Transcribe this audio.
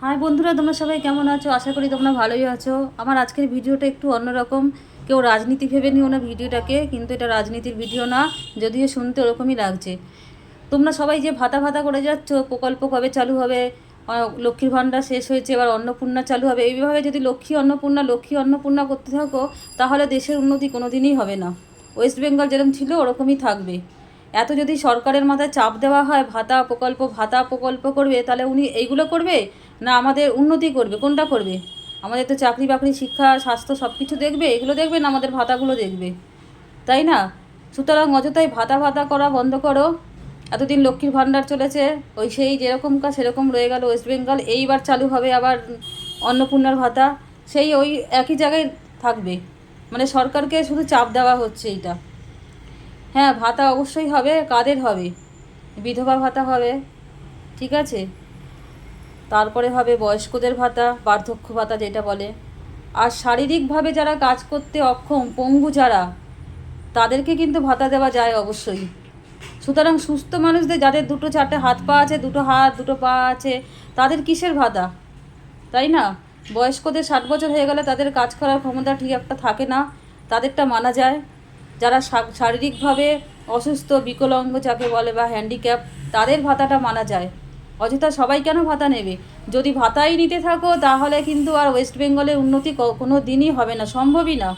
High বন্ধুরা, তোমরা সবাই কেমন আছো? আশা করি তোমরা ভালোই আছো। আমার আজকের ভিডিওটা একটু অন্যরকম। কেউ রাজনীতি ভেবে নিও না ভিডিওটাকে, কিন্তু এটা রাজনীতির ভিডিও না, যদিও শুনতে ওরকমই লাগছে। তোমরা সবাই যে ভাতা ভাতা করে যাচ্ছ, প্রকল্প কবে চালু হবে, লক্ষ্মীর ভাণ্ডার শেষ হয়েছে, এবার অন্নপূর্ণা চালু হবে, এইভাবে যদি লক্ষ্মী অন্নপূর্ণা করতে থাকো, তাহলে দেশের উন্নতি কোনো দিনই হবে না। ওয়েস্ট বেঙ্গল যেরকম ছিল ওরকমই থাকবে। এত যদি সরকারের মাথায় চাপ দেওয়া হয় ভাতা প্রকল্প করবে, তাহলে উনি এইগুলো করবে না আমাদের উন্নতি করবে? কোনটা করবে? আমাদের তো চাকরি বাকরি, শিক্ষা, স্বাস্থ্য সব কিছু দেখবে, এগুলো দেখবে না আমাদের ভাতাগুলো দেখবে, তাই না? সুতরাং অযথাই ভাতা ভাতা করা বন্ধ করো। এতদিন লক্ষ্মীর ভাণ্ডার চলেছে, ওই সেই যেরকম কাজ সেরকম রয়ে গেল ওয়েস্ট বেঙ্গল। এইবার চালু হবে আবার অন্নপূর্ণার ভাতা, সেই ওই একই জায়গায় থাকবে। মানে সরকারকে শুধু চাপ দেওয়া হচ্ছে এইটা। হ্যাঁ, ভাতা অবশ্যই হবে। কাদের হবে? বিধবা ভাতা হবে, ঠিক আছে। তারপরে হবে বয়স্কদের ভাতা, বার্ধক্য ভাতা যেটা বলে। আর শারীরিকভাবে যারা কাজ করতে অক্ষম, পঙ্গু যারা, তাদেরকে কিন্তু ভাতা দেওয়া যায় অবশ্যই। সুতরাং সুস্থ মানুষদের, যাদের দুটো চারটে হাত পা আছে, দুটো হাত দুটো পা আছে, তাদের কিসের ভাতা, তাই না? বয়স্কদের 60 বছর হয়ে গেলে তাদের কাজ করার ক্ষমতা ঠিক একটা থাকে না, তাদেরটা মানা যায়। যারা শারীরিকভাবে অসুস্থ, বিকলাঙ্গ যাকে বলে, বা হ্যান্ডিক্যাপ, তাদের ভাতাটা মানা যায়। অযথা সবাই কেন ভাতা নেবে? যদি ভাতাই নিতে থাকো, তাহলে কিন্তু আর ওয়েস্ট বেঙ্গলের উন্নতি কোনো দিনই হবে না, সম্ভবই না।